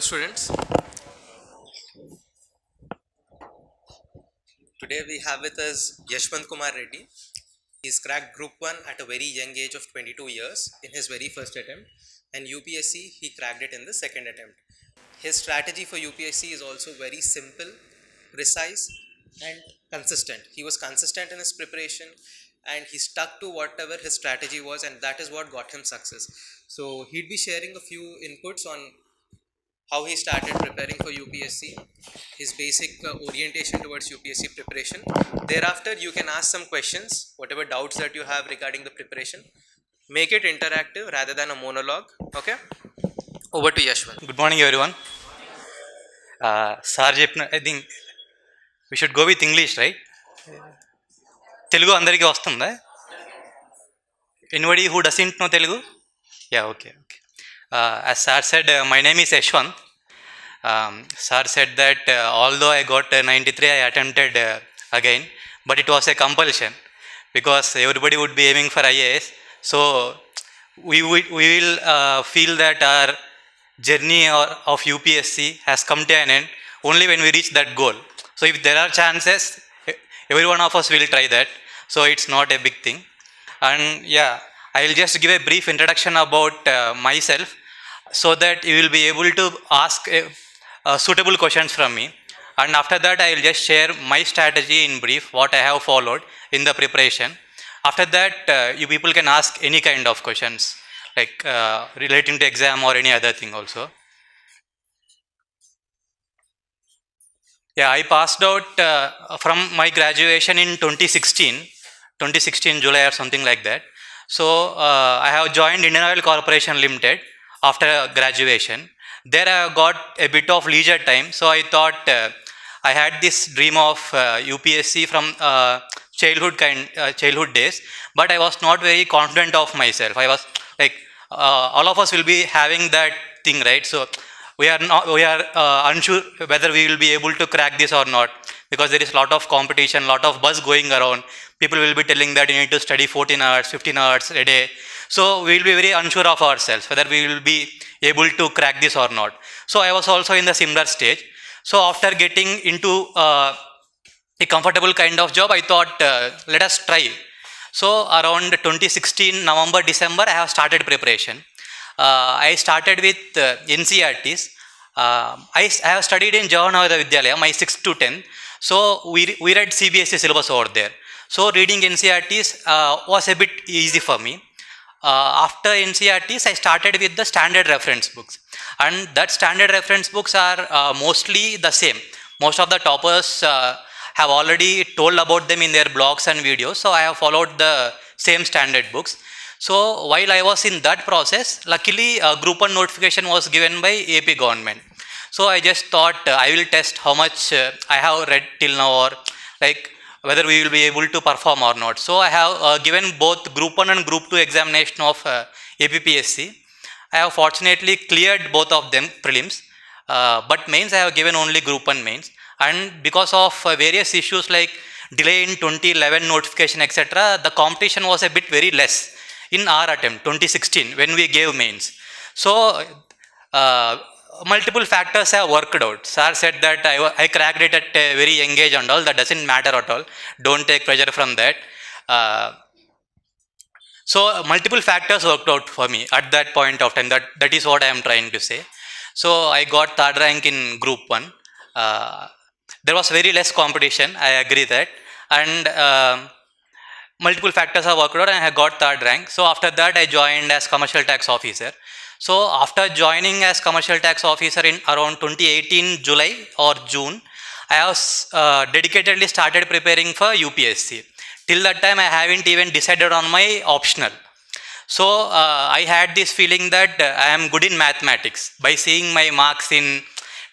students. Today we have with us Yaswanth Reddy. He's cracked Group 1 at a very young age of 22 years in his very first attempt, and UPSC he cracked it in the second attempt. His strategy for UPSC is also very simple, precise and consistent. He was consistent in his preparation and he stuck to whatever his strategy was, and that is what got him success. So he'd be sharing a few inputs on how he started preparing for UPSC, his basic orientation towards UPSC preparation. Thereafter, you can ask some questions, whatever doubts that you have regarding the preparation. Make it interactive rather than a monologue. Okay? Over to Yashwanth. Good morning, everyone. Sir, I think we should go with English, right? Telugu andariki vastunda? Anybody who doesn't know Telugu? Yeah, okay. As Sir said, my name is Yaswanth. Sir said that although I got 93, I attempted again, but it was a compulsion because everybody would be aiming for IAS. So we will feel that our journey of UPSC has come to an end only when we reach that goal. So if there are chances, every one of us will try that. So it's not a big thing. And yeah, I will just give a brief introduction about myself so that you will be able to ask suitable questions from me. And after that, I will just share my strategy in brief, what I have followed in the preparation. After that, you people can ask any kind of questions like relating to exam or any other thing also. Yeah, I passed out from my graduation in 2016 July or something like that. So I have joined Indian Oil Corporation Limited after graduation. There I got a bit of leisure time, so I thought I had this dream of UPSC from childhood days, but I was not very confident of myself. I was like, all of us will be having that thing, right? So we are unsure whether we will be able to crack this or not, because there is a lot of competition, lot of buzz going around. People will be telling that you need to study 14 hours, 15 hours a day. So we will be very unsure of ourselves whether we will be able to crack this or not. So I was also in the similar stage. So after getting into a comfortable kind of job, I thought let us try. So around 2016 November, December, I have started preparation. I started with NCERTs. I have studied in Jawaharlal Vidyalaya, my 6th to 10th. So we read CBSE syllabus over there. So reading NCERTs was a bit easy for me. After NCERTs, I started with the standard reference books, and that standard reference books are mostly the same. Most of the toppers have already told about them in their blogs and videos, so I have followed the same standard books. So while I was in that process, luckily Group 1 notification was given by AP government. So I just thought I will test how much I have read till now, or like whether we will be able to perform or not. So I have given both Group 1 and Group 2 examination of APPSC. I have fortunately cleared both of them prelims, but mains I have given only Group 1 mains. And because of various issues like delay in 2011 notification, etc., the competition was a bit very less in our attempt 2016 when we gave mains. So multiple factors have worked out. Sir said that I cracked it at a very young age and all. That doesn't matter at all. Don't take pressure from that. So multiple factors worked out for me at that point of time. That is what I am trying to say. So I got third rank in Group 1. There was very less competition, I agree that. And multiple factors have worked out and I got third rank. So after that, I joined as commercial tax officer. So after joining as commercial tax officer in around 2018 July or June, I have dedicatedly started preparing for UPSC. Till that time, I haven't even decided on my optional. So I had this feeling that I am good in mathematics by seeing my marks in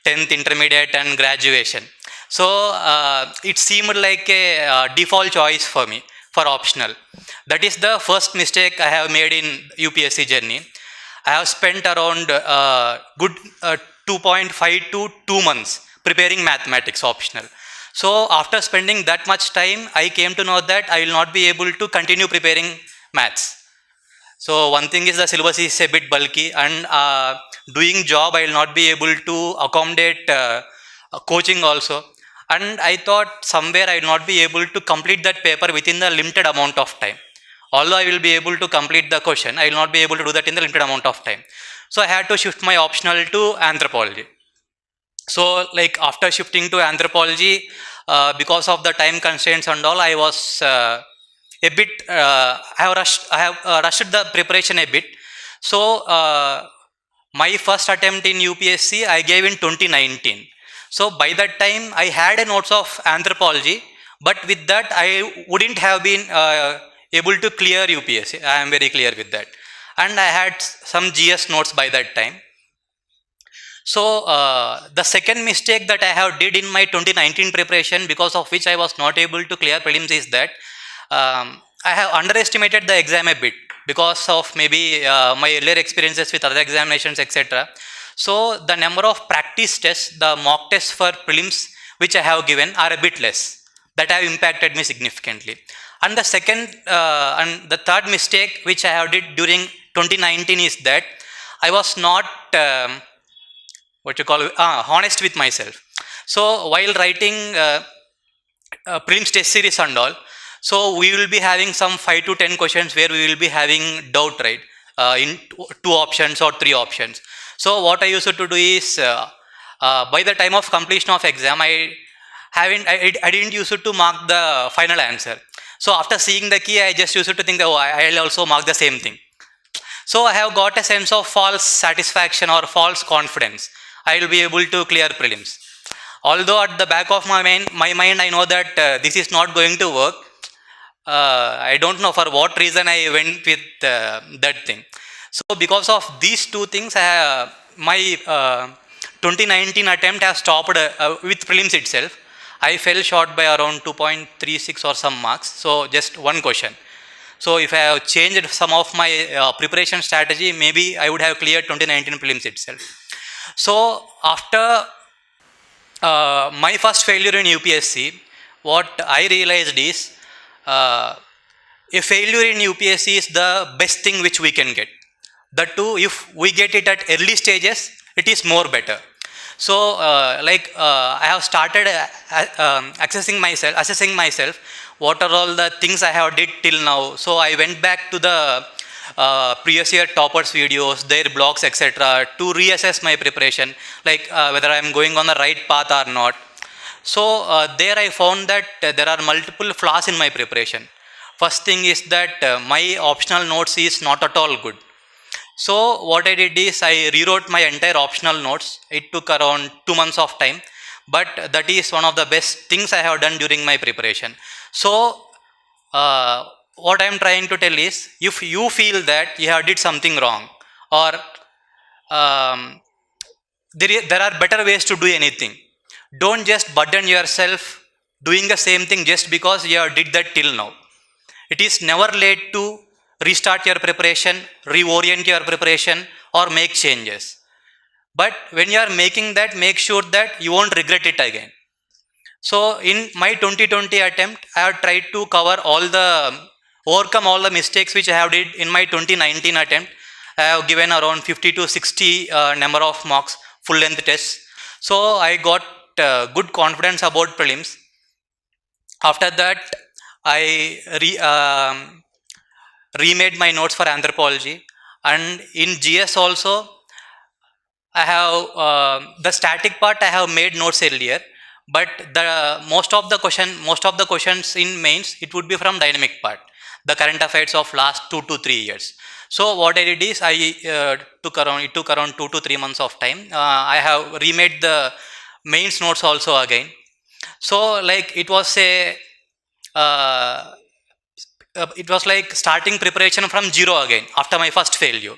10th, intermediate and graduation. So it seemed like a default choice for me for optional. That is the first mistake I have made in UPSC journey. I have spent around good 2.5 to 2 months preparing mathematics optional. So after spending that much time, I came to know that I will not be able to continue preparing maths. So one thing is the syllabus is a bit bulky, and doing job I will not be able to accommodate coaching also. And I thought somewhere I will not be able to complete that paper within the limited amount of time. Although I will be able to complete the question, I will not be able to do that in the limited amount of time. So I had to shift my optional to anthropology. So like after shifting to anthropology, because of the time constraints and all, I was a bit I have rushed the preparation a bit. So my first attempt in UPSC I gave in 2019. So by that time I had a notes of anthropology, but with that I wouldn't have been able to clear UPSC. I am very clear with that. And I had some GS notes by that time. So the second mistake that I have did in my 2019 preparation, because of which I was not able to clear prelims, is that I have underestimated the exam a bit because of maybe my earlier experiences with other examinations, etc. So the number of practice tests, the mock tests for prelims which I have given are a bit less. That have impacted me significantly. And the second and the third mistake which I have did during 2019 is that I was not honest with myself. So while writing prelims test series and all, so we will be having some 5 to 10 questions where we will be having doubt, right, in two options or three options. So what I used to do is by the time of completion of exam, I didn't use it to mark the final answer. So after seeing the key, I just used to think that, oh, I'll also mark the same thing. So I have got a sense of false satisfaction or false confidence. I will be able to clear prelims. Although at the back of my mind I know that this is not going to work. I don't know for what reason I went with that thing. So because of these two things, my 2019 attempt has stopped with prelims itself. I fell short by around 2.36 or some marks. So just one question. So if I have changed some of my preparation strategy, maybe I would have cleared 2019 prelims itself. So after my first failure in UPSC, what I realized is a failure in UPSC is the best thing which we can get. That too, if we get it at early stages, it is more better. So I have started assessing myself, what are all the things I have did till now. So I went back to the previous year toppers videos, their blogs, etc., to reassess my preparation, like whether I am going on the right path or not. So there I found that there are multiple flaws in my preparation. First thing is that my optional notes is not at all good. So what I did is I rewrote my entire optional notes. It took around 2 months of time, but that is one of the best things I have done during my preparation. So what I am trying to tell is, if you feel that you have did something wrong, or there are better ways to do anything, don't just burden yourself doing the same thing just because you have did that till now. It is never late to restart your preparation, reorient your preparation, or make changes. But when you are making that, make sure that you won't regret it again. So in my 2020 attempt, I have tried to overcome all the mistakes which I have did in my 2019 attempt. I have given around 50 to 60 number of marks, full length tests. So I got good confidence about prelims. After that, I remade my notes for anthropology, and in GS also I have the static part I have made notes earlier, but the most of the questions in mains, it would be from dynamic part, the current affairs of last 2 to 3 years. So what I did is it took around 2 to 3 months of time. I have remade the mains notes also again. So like it was like starting preparation from zero again after my first failure.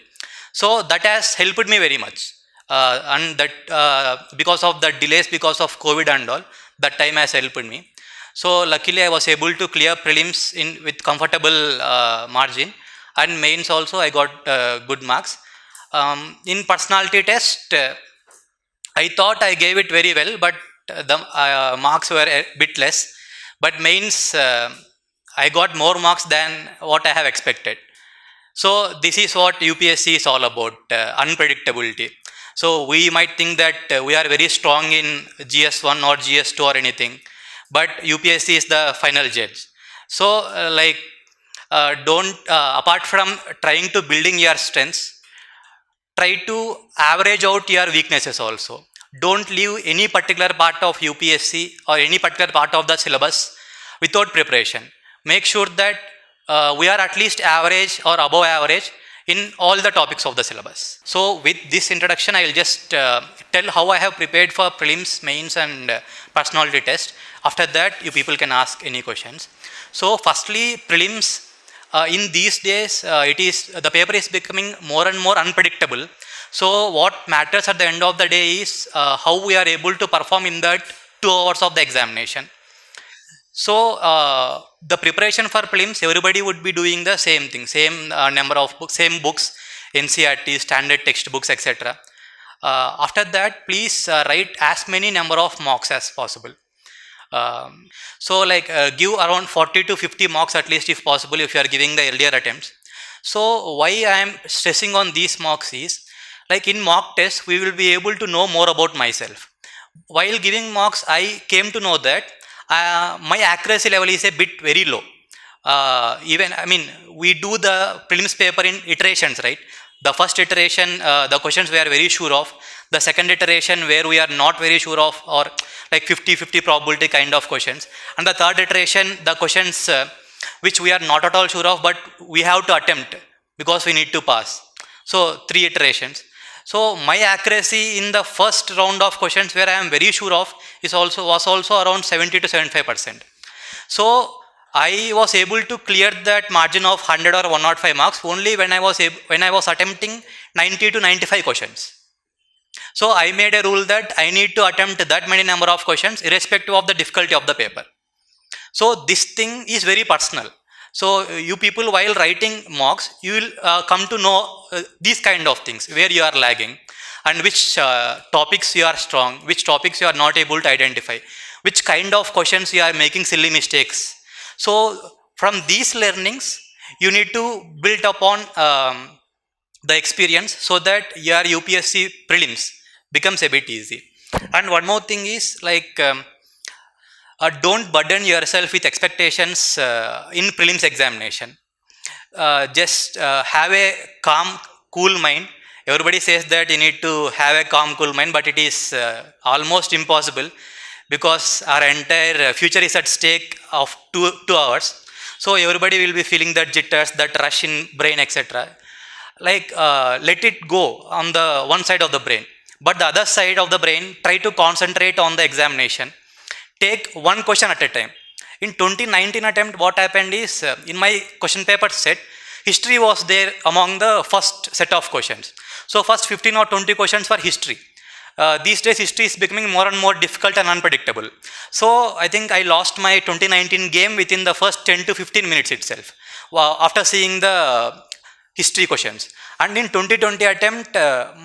So that has helped me very much, and that because of the delays, because of COVID and all, that time has helped me. So luckily I was able to clear prelims with comfortable margin, and mains also I got good marks. In personality test, I thought I gave it very well, but the marks were a bit less. But mains, I got more marks than what I have expected. So this is what UPSC is all about, unpredictability. So we might think that we are very strong in GS1 or GS2 or anything, but UPSC is the final judge. So don't apart from trying to building your strengths, try to average out your weaknesses also. Don't leave any particular part of UPSC or any particular part of the syllabus without preparation. Make sure that we are at least average or above average in all the topics of the syllabus. So with this introduction, I will just tell how I have prepared for prelims, mains and personality test. After that, you people can ask any questions. So firstly, prelims, in these days, the paper is becoming more and more unpredictable. So what matters at the end of the day is how we are able to perform in that 2 hours of the examination. So the preparation for prelims, everybody would be doing the same thing, same number of books, same books, NCERT, standard textbooks, etc. After that, please write as many number of mocks as possible. So give around 40 to 50 mocks at least if possible, if you are giving the earlier attempts. So why I am stressing on these mocks is, like in mock test, we will be able to know more about myself. While giving mocks, I came to know that my accuracy level is a bit very low. We do the prelims paper in iterations, right? The first iteration, the questions we are very sure of. The second iteration where we are not very sure of, or like 50-50 probability kind of questions. And the third iteration, the questions which we are not at all sure of, but we have to attempt because we need to pass. So 3 iterations. So my accuracy in the first round of questions where I am very sure of was also around 70 to 75%. So I was able to clear that margin of 100 or 105 marks only when I was attempting 90 to 95 questions. So I made a rule that I need to attempt that many number of questions irrespective of the difficulty of the paper. So this thing is very personal. So you people, while writing mocks, you will come to know these kind of things, where you are lagging and which topics you are strong, which topics you are not able to identify, which kind of questions you are making silly mistakes. So from these learnings, you need to build upon the experience so that your UPSC prelims becomes a bit easy. And one more thing is don't burden yourself with expectations in prelims examination. Just have a calm, cool mind. Everybody says that you need to have a calm, cool mind, but it is almost impossible because our entire future is at stake of 2 hours. So everybody will be feeling that jitters, that rush in brain, etc. Let it go on the one side of the brain, but the other side of the brain, try to concentrate on the examination. Take one question at a time. In 2019 attempt, what happened is, in my question paper set, history was there among the first set of questions. So first 15 or 20 questions were history. These days history is becoming more and more difficult and unpredictable. So I think I lost my 2019 game within the first 10 to 15 minutes itself, after seeing the history questions. And in 2020 attempt,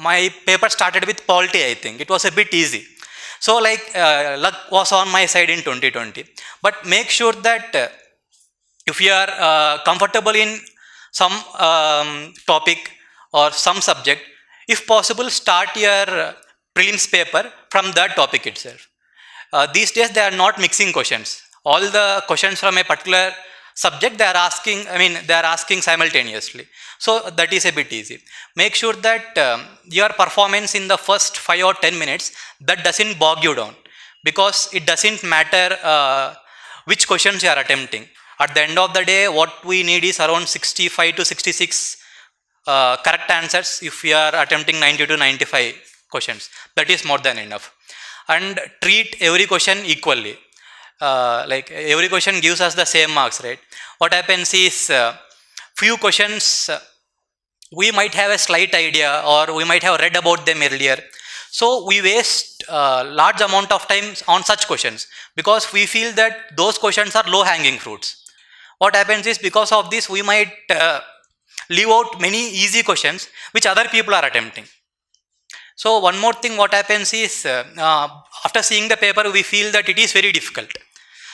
my paper started with polity, I think. It was a bit easy. So luck was on my side in 2020. But make sure that if you are comfortable in some topic or some subject, if possible, start your prelims paper from that topic itself. These days they are not mixing questions. All the questions from a particular subject they are asking simultaneously. So that is a bit easy. Make sure that your performance in the first 5 or 10 minutes, that doesn't bog you down, because it doesn't matter which questions you are attempting. At the end of the day, what we need is around 65 to 66 correct answers if we are attempting 90 to 95 questions. That is more than enough. And treat every question equally. Every question gives us the same marks, right? What happens is, few questions we might have a slight idea or we might have read about them earlier. So we waste large amount of time on such questions because we feel that those questions are low hanging fruits. What happens is, because of this, we might leave out many easy questions which other people are attempting. So one more thing, what happens is, after seeing the paper, we feel that it is very difficult.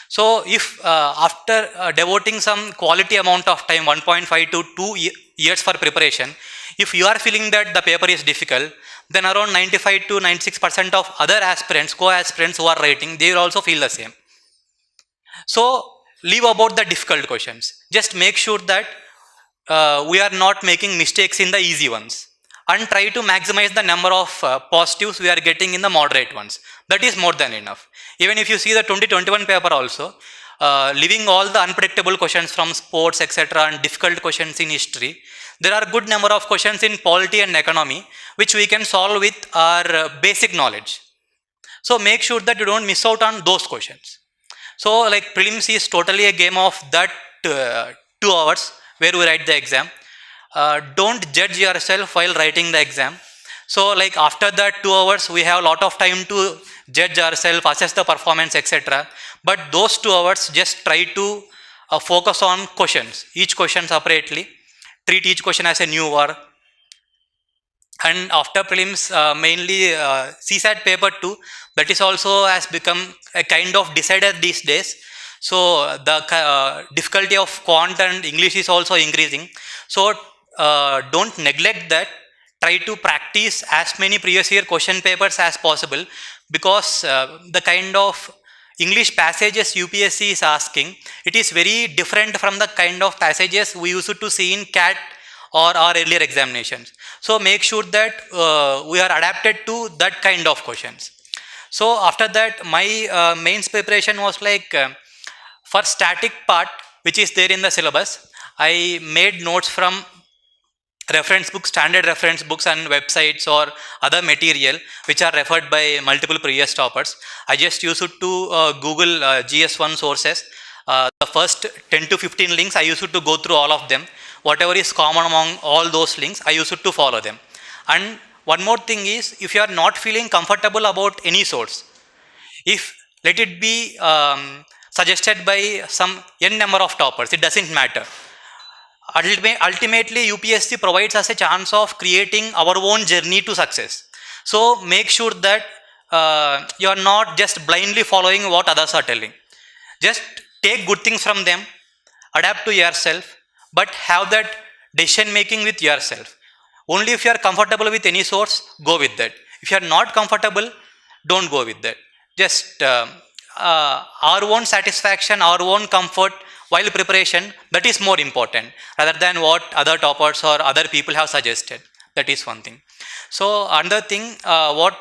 So if after devoting some quality amount of time, 1.5 to 2 years for preparation, if you are feeling that the paper is difficult, then around 95 to 96% of other aspirants, co-aspirants who are writing, they will also feel the same. So leave about the difficult questions. Just make sure that we are not making mistakes in the easy ones, and try to maximize the number of positives we are getting in the moderate ones. That is more than enough. Even if you see the 2021 paper also, leaving all the unpredictable questions from sports, etc., and difficult questions in history, there are good number of questions in polity and economy which we can solve with our basic knowledge. So make sure that you don't miss out on those questions. So like prelims is totally a game of that 2 hours where we write the exam. Don't judge yourself while writing the exam. So like after that 2 hours we have a lot of time to judge ourselves, assess the performance, etc. But those 2 hours just try to focus on questions, each question separately, treat each question as a new war. And after prelims, mainly CSAT paper 2, that is also has become a kind of decider these days. So the difficulty of quant and English is also increasing. So don't neglect that. Try to practice as many previous year question papers as possible, because the kind of English passages UPSC is asking, it is very different from the kind of passages we used to see in CAT or our earlier examinations. So make sure that we are adapted to that kind of questions. So after that, my mains preparation was like, for static part which is there in the syllabus, I made notes from reference books, standard reference books and websites or other material which are referred by multiple previous toppers. I just used it to Google GS1 sources. The first 10 to 15 links I used to go through all of them. Whatever is common among all those links, I used to follow them. And one more thing is, if you are not feeling comfortable about any source, if let it be suggested by some n number of toppers, it doesn't matter. Ultimately, UPSC provides us a chance of creating our own journey to success. So make sure that you are not just blindly following what others are telling. Just take good things from them, adapt to yourself, but have that decision making with yourself. Only if you are comfortable with any source, go with that. If you are not comfortable, don't go with that. Just our own satisfaction, our own comfort while preparation, that is more important rather than what other toppers or other people have suggested. That is one thing. So another thing, what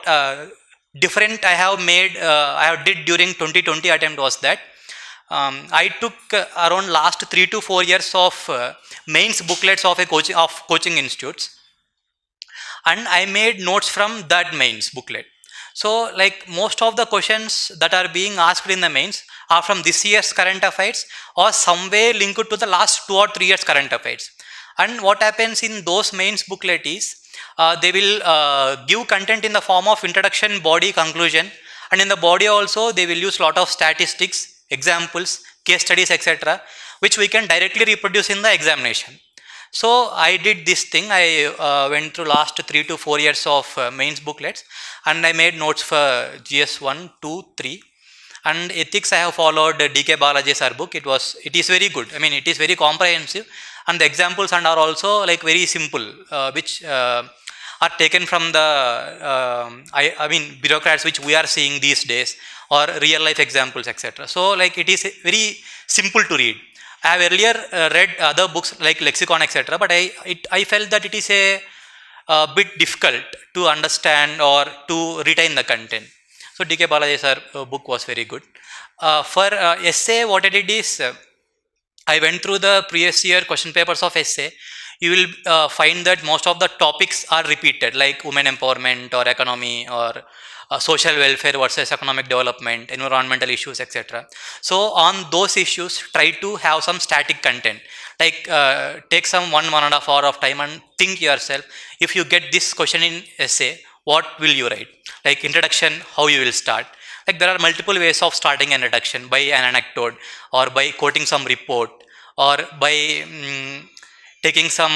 different I have made, I have did during 2020 attempt was that I took around last 3 to 4 years of mains booklets of coaching institutes, and I made notes from that mains booklet. So like most of the questions that are being asked in the mains are from this year's current affairs or some way linked to the last 2 or 3 years current affairs. And what happens in those mains booklet is they will give content in the form of introduction, body, conclusion, and in the body also they will use lot of statistics, examples, case studies, etc., which we can directly reproduce in the examination. So I did this thing. I went through last 3 to 4 years of mains booklets, and I made notes for GS1, 2, 3. And ethics I have followed DK Balaji's book. It is very good. I mean, it is very comprehensive, and the examples and are also like very simple, which are taken from the I mean bureaucrats which we are seeing these days, or real life examples, etc. So like it is very simple to read. I have earlier read other books like lexicon, etc., but I felt that it is a bit difficult to understand or to retain the content. So DK Balaji's book was very good. For essay, what I did is I went through the previous year question papers of essay. You will find that most of the topics are repeated, like women empowerment or economy or social welfare versus economic development, environmental issues, etc. So on those issues, try to have some static content. Like take some 1.5 hour of time and think yourself, if you get this question in essay, what will you write? Like introduction, how you will start. Like there are multiple ways of starting an introduction, by an anecdote or by quoting some report or by taking some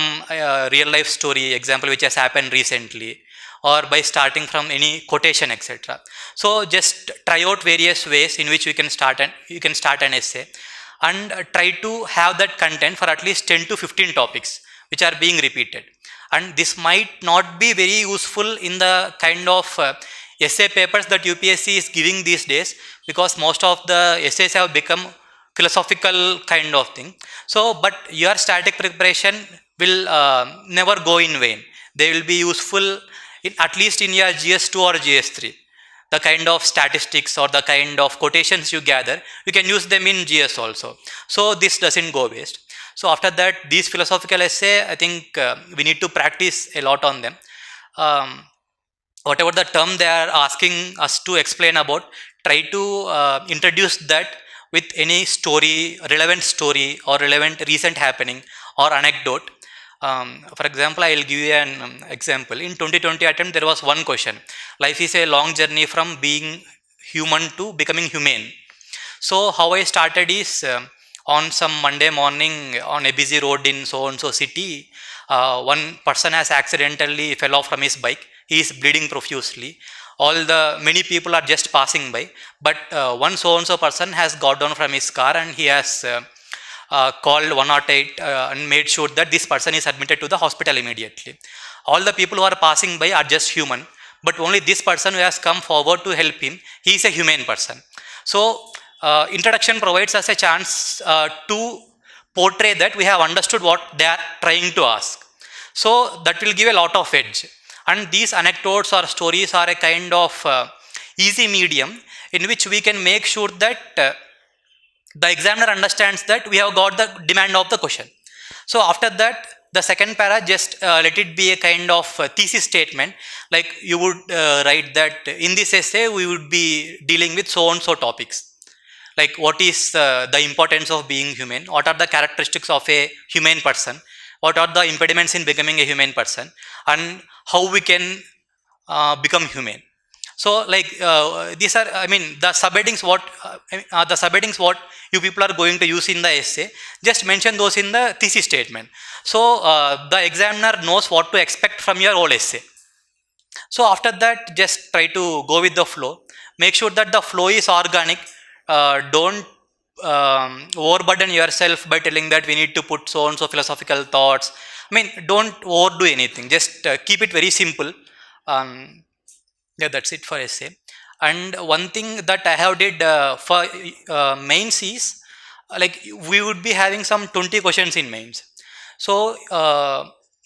real life story example which has happened recently, or by starting from any quotation, etc. So just try out various ways in which you can start an essay, and try to have that content for at least 10 to 15 topics which are being repeated. And this might not be very useful in the kind of essay papers that UPSC is giving these days, because most of the essays have become philosophical kind of thing. So, but your static preparation will never go in vain. They will be useful at least in your GS2 or GS3. The kind of statistics or the kind of quotations you gather, you can use them in GS also. So this doesn't go waste. So after that, these philosophical essay, I think we need to practice a lot on them. Whatever the term they are asking us to explain about, try to introduce that with any story, relevant story or relevant recent happening or anecdote. For example, I will give you an example. In 2020 attempt, there was one question. Life is a long journey from being human to becoming humane. So how I started is on some Monday morning on a busy road in so and so city, one person has accidentally fell off from his bike. He is bleeding profusely. Many people are just passing by, but one so and so person has got down from his car and he has called 108 and made sure that this person is admitted to the hospital immediately. All the people who are passing by are just human, but only this person who has come forward to help him, he is a humane person. So introduction provides us a chance to portray that we have understood what they are trying to ask. So that will give a lot of edge. And these anecdotes or stories are a kind of easy medium in which we can make sure that the examiner understands that we have got the demand of the question. So after that, the second para, just let it be a kind of thesis statement, like you would write that in this essay we would be dealing with so and so topics, like what is the importance of being humane, what are the characteristics of a humane person, what are the impediments in becoming a humane person, and how we can become humane. So like these are, I mean, the subheadings what you people are going to use in the essay, just mention those in the thesis statement. So the examiner knows what to expect from your whole essay. So after that, just try to go with the flow. Make sure that the flow is organic. Don't overburden yourself by telling that we need to put so and so philosophical thoughts. I mean, don't overdo anything. Just keep it very simple. Yeah, that's it for essay. And one thing that I have did for mains is like we would be having some 20 questions in mains. So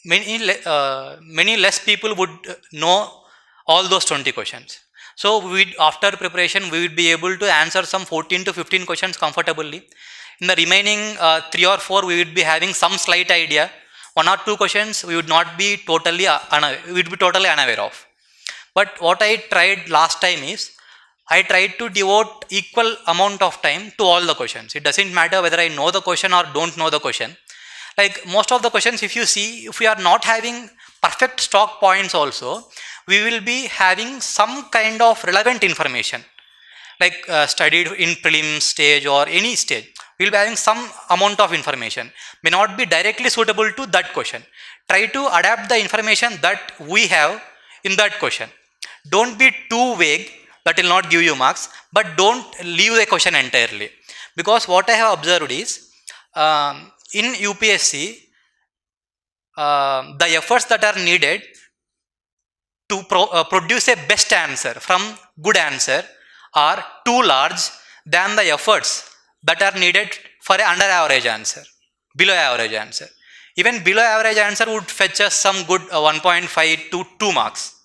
many less people would know all those 20 questions. So after preparation, we would be able to answer some 14 to 15 questions comfortably. In the remaining 3 or 4, we would be having some slight idea. 1 or 2 questions we would not be totally unaware of. But what I tried last time is, I tried to devote equal amount of time to all the questions. It doesn't matter whether I know the question or don't know the question. Like most of the questions, if you see, if we are not having perfect stock points also, we will be having some kind of relevant information. Like studied in prelims stage or any stage, we will be having some amount of information. May not be directly suitable to that question. Try to adapt the information that we have in that question. Don't be too vague, that will not give you marks, but don't leave the question entirely. Because what I have observed is, in UPSC, the efforts that are needed to produce a best answer from good answer are too large than the efforts that are needed for an under average answer, below average answer. Even below average answer would fetch us some good 1.5 to 2 marks.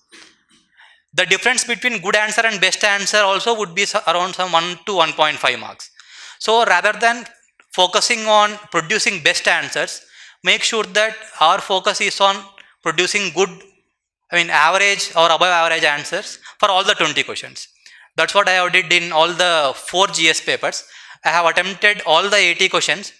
The difference between good answer and best answer also would be around some 1 to 1.5 marks. So rather than focusing on producing best answers, make sure that our focus is on producing good, average or above average answers for all the 20 questions. That's what I have did in all the 4 GS papers. I have attempted all the 80 questions,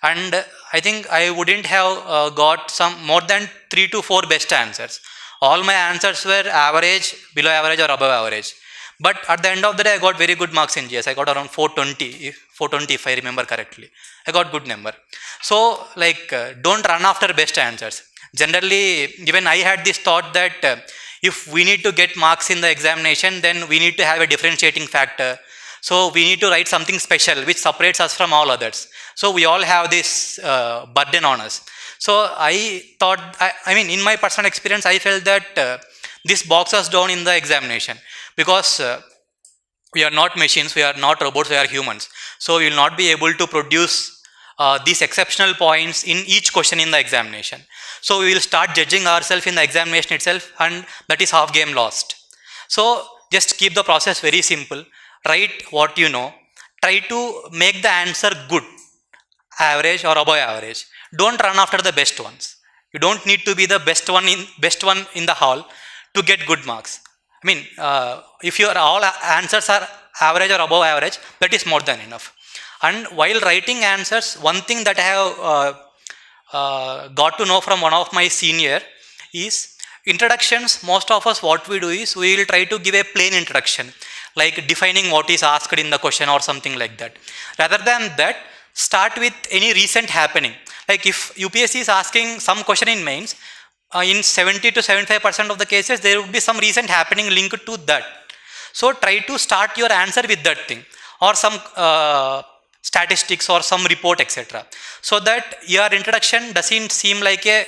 and I think I wouldn't have got some more than 3 to 4 best answers. All my answers were average, below average or above average. But at the end of the day, I got very good marks in GS. I got around 420 if I remember correctly. I got good number. So like don't run after best answers. Generally, even I had this thought that If we need to get marks in the examination, then we need to have a differentiating factor. So we need to write something special which separates us from all others. So we all have this burden on us. So I thought, I mean, in my personal experience, I felt that this bogs us down in the examination, because we are not machines, we are not robots, we are humans. So we will not be able to produce these exceptional points in each question in the examination. So we will start judging ourselves in the examination itself, and that is half game lost. So just keep the process very simple. Write what you know. Try to make the answer good, average or above average. Don't run after the best ones. You don't need to be the best one in the hall to get good marks. I mean, if your all answers are average or above average, that is more than enough. And while writing answers, one thing that I have got to know from one of my senior is introductions. Most of us, what we do is we will try to give a plain introduction, like defining what is asked in the question or something like that. Rather than that, start with any recent happening. Like if UPSC is asking some question in mains, in 70 to 75% of the cases, there would be some recent happening linked to that. So try to start your answer with that thing, or some statistics or some report, etc. So that your introduction doesn't seem like a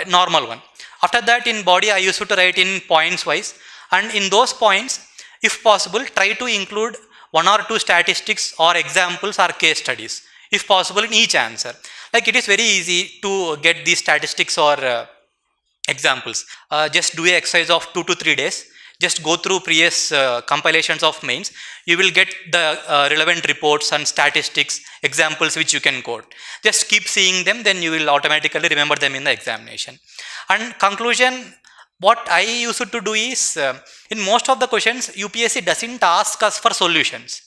normal one. After that, in body, I used to write in points wise, and in those points, if possible, try to include one or two statistics or examples or case studies, if possible, in each answer. Like it is very easy to get these statistics or examples. Just do an exercise of 2 to 3 days. Just go through previous compilations of mains. You will get the relevant reports and statistics, examples which you can quote. Just keep seeing them, then you will automatically remember them in the examination. And conclusion, what I used to do is, in most of the questions, UPSC doesn't ask us for solutions.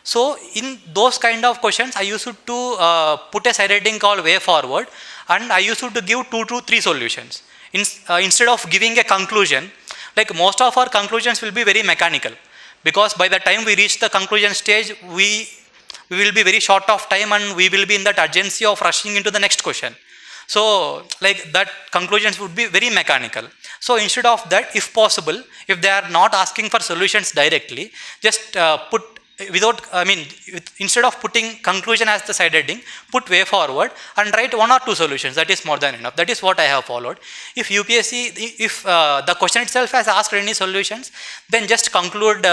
So in those kind of questions, I used to put a side heading called way forward, and I used to give 2 to 3 solutions. Instead of giving a conclusion, like most of our conclusions will be very mechanical, because by the time we reach the conclusion stage, we will be very short of time, and we will be in that urgency of rushing into the next question. So like that conclusions would be very mechanical. So instead of that, if possible, if they are not asking for solutions directly, just put instead of putting conclusion as the side heading, put way forward and write 1 or 2 solutions. That is more than enough. That is what I have followed. If UPSC, if the question itself has asked any solutions, then just conclude,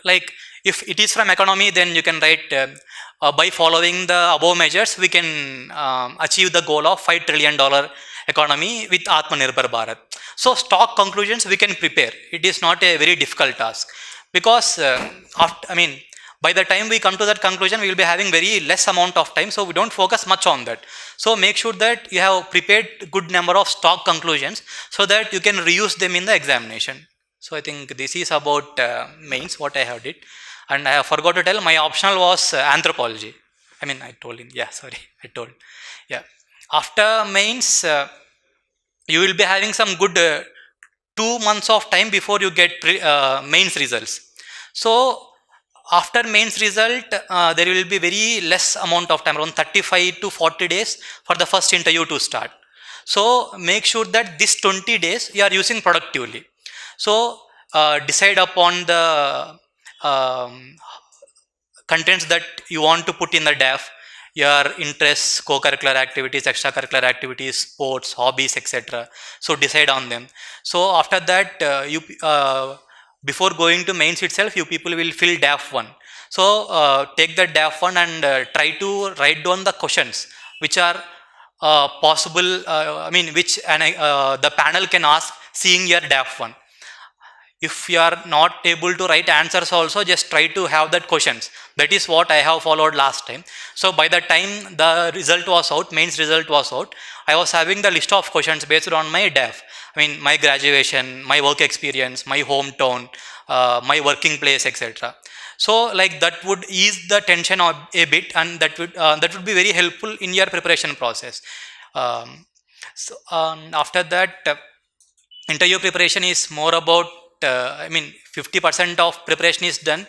like if it is from economy, then you can write by following the above measures, we can achieve the goal of $5 trillion economy with Atmanirbhar Bharat. So stock conclusions we can prepare. It is not a very difficult task, because by the time we come to that conclusion, we will be having very less amount of time, so we don't focus much on that. So make sure that you have prepared good number of stock conclusions, so that you can reuse them in the examination. So I think this is about mains, what I have did. And I have forgot to tell, my optional was anthropology. After mains, you will be having some good 2 months of time before you get mains results. So after mains result, there will be very less amount of time, around 35 to 40 days for the first interview to start. So make sure that this 20 days you are using productively. So decide upon the contents that you want to put in the DAF, your interests, co-curricular activities, extracurricular activities, sports, hobbies, etc. So decide on them. So after that, before going to mains itself, you people will fill DAF 1. So take the DAF 1 and try to write down the questions which are possible, which the panel can ask seeing your DAF 1. If you are not able to write answers also, just try to have that questions. That is what I have followed last time. So by the time the result was out, mains result was out, I was having the list of questions based on my DAF. My graduation, my work experience, my hometown, my working place, etc. So like that would ease the tension a bit, and that would be very helpful in your preparation process. After that, interview preparation is more about 50% of preparation is done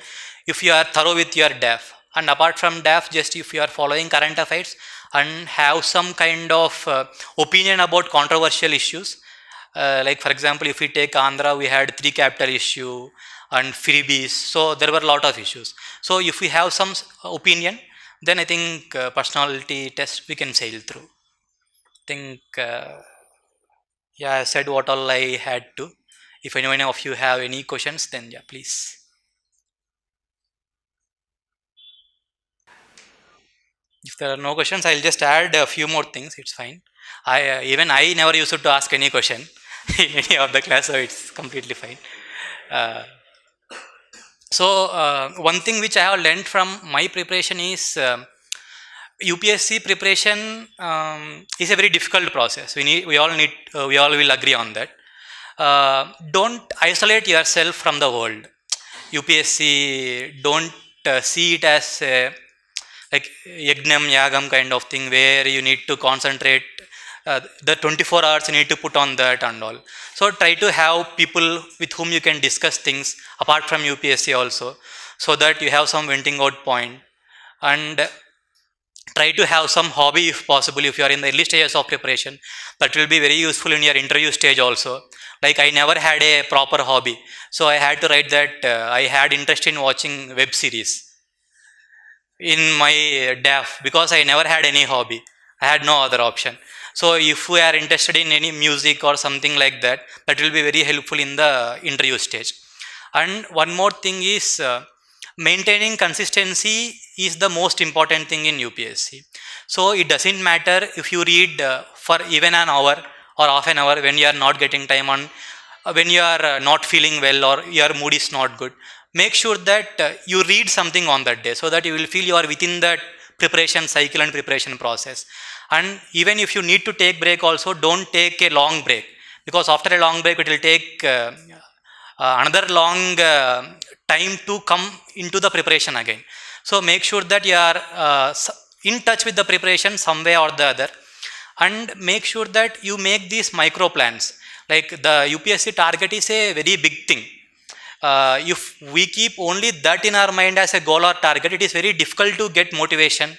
if you are thorough with your DAF, and apart from DAF, just if you are following current affairs and have some kind of opinion about controversial issues, Like for example, if we take Andhra, we had 3 capital issue and freebies, so there were a lot of issues. So if we have some opinion, then I think personality test we can sail through. I think yeah, I said what all I had to. If anyone of you have any questions, then yeah, please. If there are no questions, I'll just add a few more things. It's fine. I never used to ask any question in any of the class, so it's completely fine. Uh, One thing which I have learned from my preparation is UPSC preparation is a very difficult process. We all will agree on that. Don't isolate yourself from the world. UPSC, don't see it as a, like yagnam yagam kind of thing where you need to concentrate the 24 hours you need to put on that and all. So try to have people with whom you can discuss things apart from UPSC also, so that you have some venting out point. And try to have some hobby if possible. If you are in the early stages of preparation, that will be very useful in your interview stage also. Like I never had a proper hobby, so I had to write that I had interest in watching web series in my DAF because I never had any hobby. I had no other option. So if we are interested in any music or something like that, that will be very helpful in the interview stage. And one more thing is maintaining consistency is the most important thing in UPSC. So it doesn't matter if you read for even an hour or half an hour when you are not getting time on, when you are not feeling well or your mood is not good. Make sure that you read something on that day, so that you will feel you are within that preparation cycle and preparation process. And even if you need to take break also, don't take a long break, because after a long break it will take another long time to come into the preparation again. So make sure that you are in touch with the preparation some way or the other, and make sure that you make these micro plans. Like the UPSC target is a very big thing. If we keep only that in our mind as a goal or target, it is very difficult to get motivation.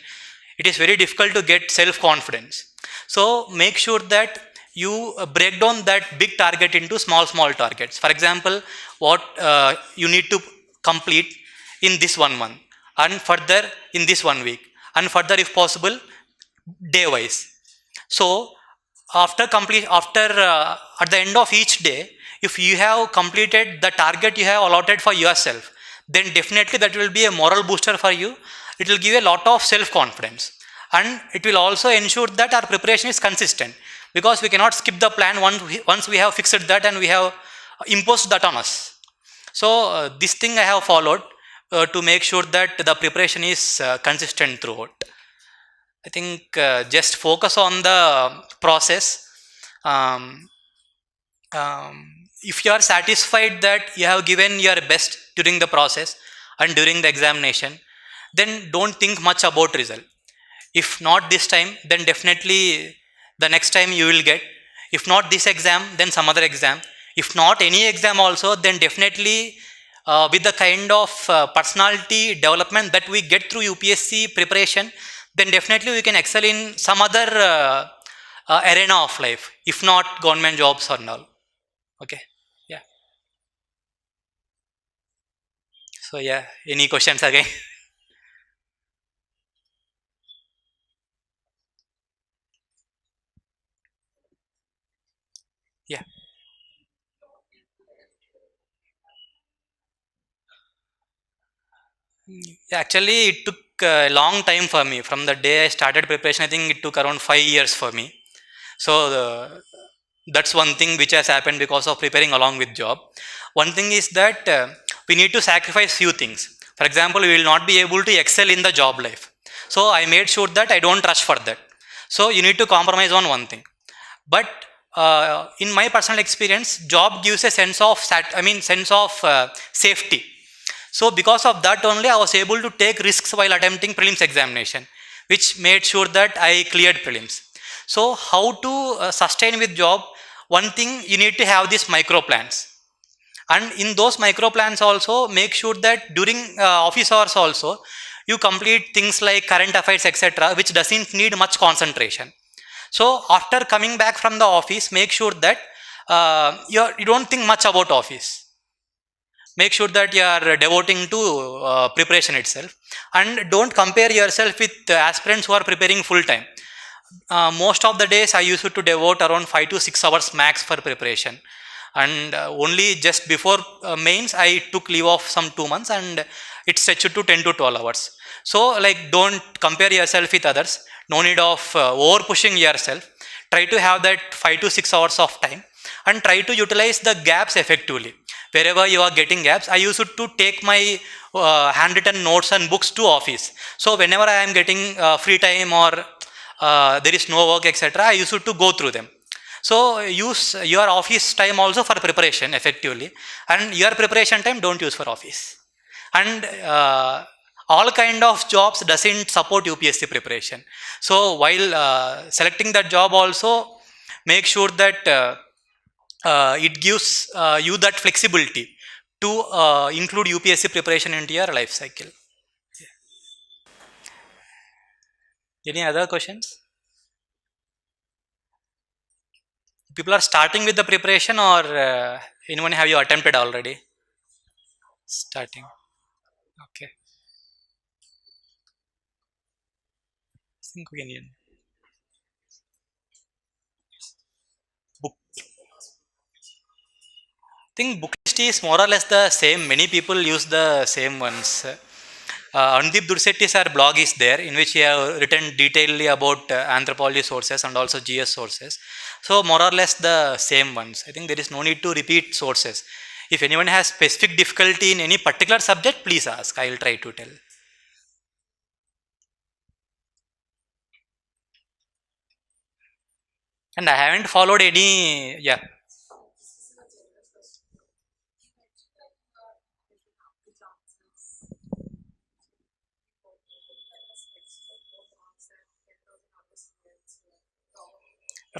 It is very difficult to get self-confidence. So make sure that you break down that big target into small targets. For example, what you need to complete in this 1 month, and further in this 1 week, and further if possible day wise. So after at the end of each day, if you have completed the target you have allotted for yourself, then definitely that will be a moral booster for you. It will give a lot of self-confidence, and it will also ensure that our preparation is consistent, because we cannot skip the plan once we have fixed that and we have imposed that on us. So this thing I have followed to make sure that the preparation is consistent throughout. I think just focus on the process. If you are satisfied that you have given your best during the process and during the examination, then don't think much about result. If not this time, then definitely the next time you will get. If not this exam, then some other exam. If not any exam also, then definitely with the kind of personality development that we get through UPSC preparation, then definitely we can excel in some other arena of life, if not government jobs or all. Okay, yeah. So yeah, any questions again? Yeah. Actually, it took a long time for me. From the day I started preparation, I think it took around 5 years for me. So that's one thing which has happened because of preparing along with job. One thing is that we need to sacrifice few things. For example, we will not be able to excel in the job life. So I made sure that I don't rush for that. So you need to compromise on one thing. But in my personal experience, job gives a sense of safety. So because of that only, I was able to take risks while attempting prelims examination, which made sure that I cleared prelims. So how to sustain with job? One thing, you need to have these micro plans, and in those micro plans also make sure that during office hours also you complete things like current affairs etc., which doesn't need much concentration. So after coming back from the office, make sure that you don't think much about office. Make sure that you are devoting to preparation itself, and don't compare yourself with aspirants who are preparing full time. Most of the days I used to devote around 5 to 6 hours max for preparation, and only just before mains I took leave of some 2 months, and it stretched to 10 to 12 hours. So like, don't compare yourself with others. No need of over pushing yourself. Try to have that 5 to 6 hours of time, and try to utilize the gaps effectively. Wherever you are getting gaps, I used to take my handwritten notes and books to office. So whenever I am getting free time, or there is no work, etc., I used to go through them. So use your office time also for preparation effectively, and your preparation time don't use for office. And all kind of jobs doesn't support UPSC preparation. So while selecting that job also, make sure that it gives you that flexibility to include UPSC preparation into your life cycle. Any other questions? People are starting with the preparation, or anyone have you attempted already? Starting. Okay. I think we can book. I think book list is more or less the same. Many people use the same ones. Andeep Dursetti's blog is there, in which he have written detailedly about anthropology sources and also GS sources. So more or less the same ones. I think there is no need to repeat sources. If anyone has specific difficulty in any particular subject, please ask. I will try to tell. And I haven't followed any. Yeah.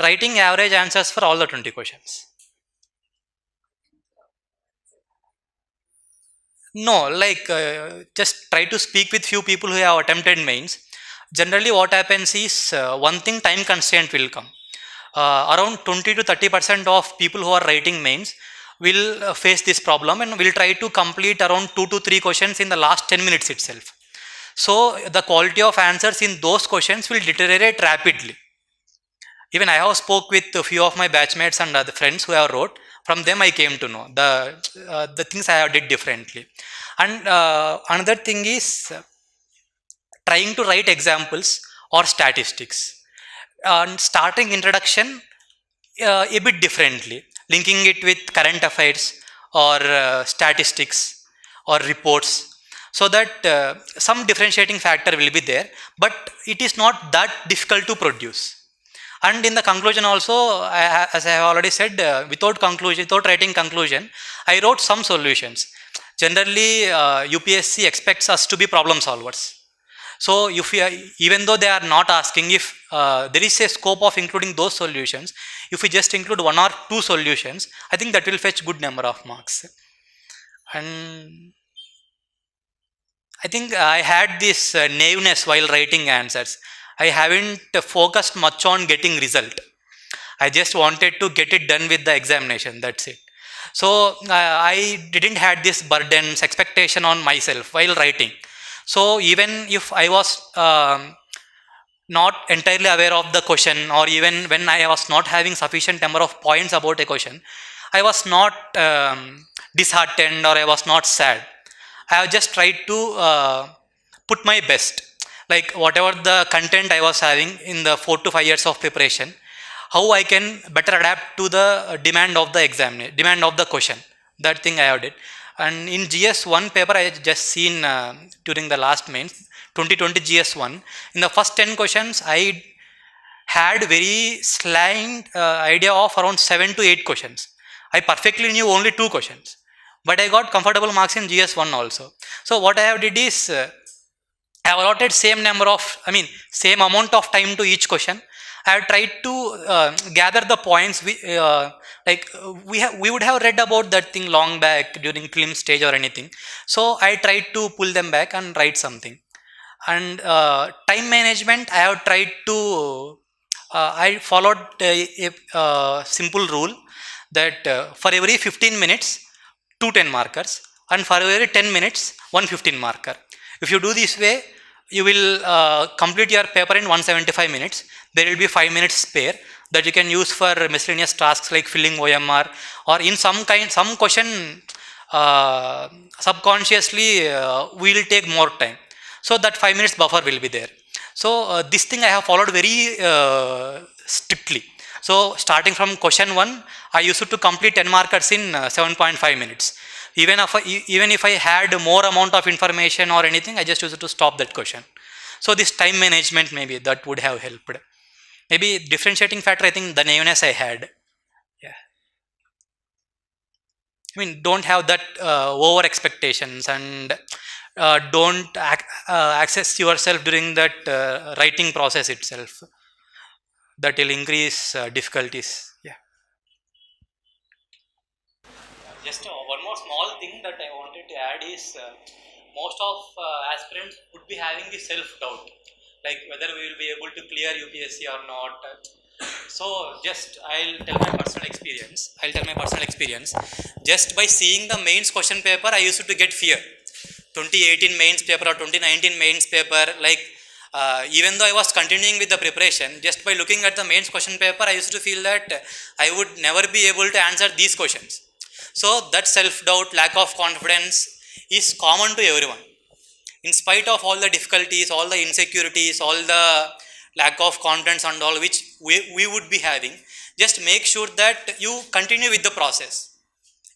Writing average answers for all the 20 questions. No, like just try to speak with few people who have attempted mains. Generally, what happens is one thing, time constraint will come. Around 20 to 30% of people who are writing mains will face this problem, and will try to complete around 2 to 3 questions in the last 10 minutes itself. So the quality of answers in those questions will deteriorate rapidly. Even I have spoke with a few of my batchmates and other friends who have wrote. From them I came to know the things I have did differently. And another thing is trying to write examples or statistics, and starting introduction a bit differently, linking it with current affairs or statistics or reports, so that some differentiating factor will be there, but it is not that difficult to produce. And in the conclusion also, as I have already said, without writing conclusion, I wrote some solutions. Generally, UPSC expects us to be problem solvers. So if we are, even though they are not asking, if there is a scope of including those solutions, if we just include 1 or 2 solutions, I think that will fetch good number of marks. And I think I had this naiveness while writing answers. I haven't focused much on getting result. I just wanted to get it done with the examination, that's it. So I didn't had this burdens, expectation on myself while writing. So even if I was not entirely aware of the question, or even when I was not having sufficient number of points about a question, I was not disheartened, or I was not sad. I have just tried to put my best. Like whatever the content I was having in the 4 to 5 years of preparation, how I can better adapt to the demand of the exam, demand of the question. That thing I have did. And in GS1 paper, I just seen during the last mains, 2020 GS1, in the first 10 questions, I had very slight idea of around 7 to 8 questions. I perfectly knew only 2 questions, but I got comfortable marks in GS1 also. So what I have did is, I have allotted same amount of time to each question. I have tried to gather the points. We would have read about that thing long back during prelims stage or anything. So I tried to pull them back and write something. And time management, I have tried to. I followed a simple rule that for every 15 minutes, 2 10 markers, and for every 10 minutes, 1 15 marker. If you do this way, you will complete your paper in 175 minutes. There will be 5 minutes spare that you can use for miscellaneous tasks like filling OMR, or in some question subconsciously we will take more time. So that 5 minutes buffer will be there. So this thing I have followed very strictly. So starting from question 1, I used to complete 10 markers in 7.5 minutes. Even if I had more amount of information or anything, I just used to stop that question. So this time management, maybe that would have helped. Maybe differentiating factor, I think the naiveness I had. Yeah. I mean, don't have that over expectations, and don't access yourself during that writing process itself. That will increase difficulties. Yeah. Just one more small thing that I wanted to add is most of aspirants would be having the self-doubt, like whether we will be able to clear UPSC or not. So just I'll tell my personal experience. Just by seeing the mains question paper, I used to get fear. 2018 mains paper or 2019 mains paper, like even though I was continuing with the preparation, just by looking at the mains question paper, I used to feel that I would never be able to answer these questions. So that self-doubt, lack of confidence is common to everyone. In spite of all the difficulties, all the insecurities, all the lack of confidence and all which we would be having, just make sure that you continue with the process.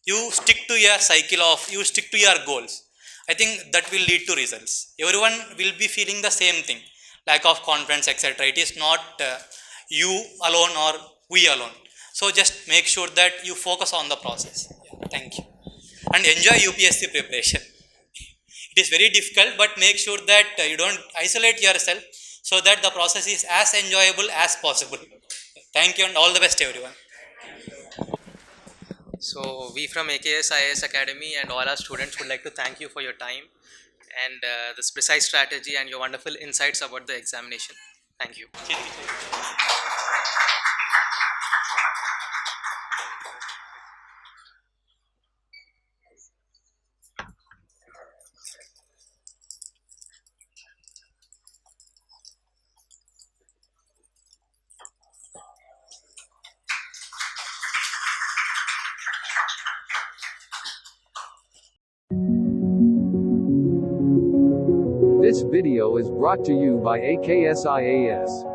You stick to your cycle you stick to your goals. I think that will lead to results. Everyone will be feeling the same thing, lack of confidence, etc. It is not you alone or we alone. So just make sure that you focus on the process. Yeah, thank you. And enjoy UPSC preparation. It is very difficult, but make sure that you don't isolate yourself, so that the process is as enjoyable as possible. Thank you, and all the best, everyone. So we from AKS IAS Academy and all our students would like to thank you for your time and this precise strategy and your wonderful insights about the examination. Thank you. This video is brought to you by AKS IAS.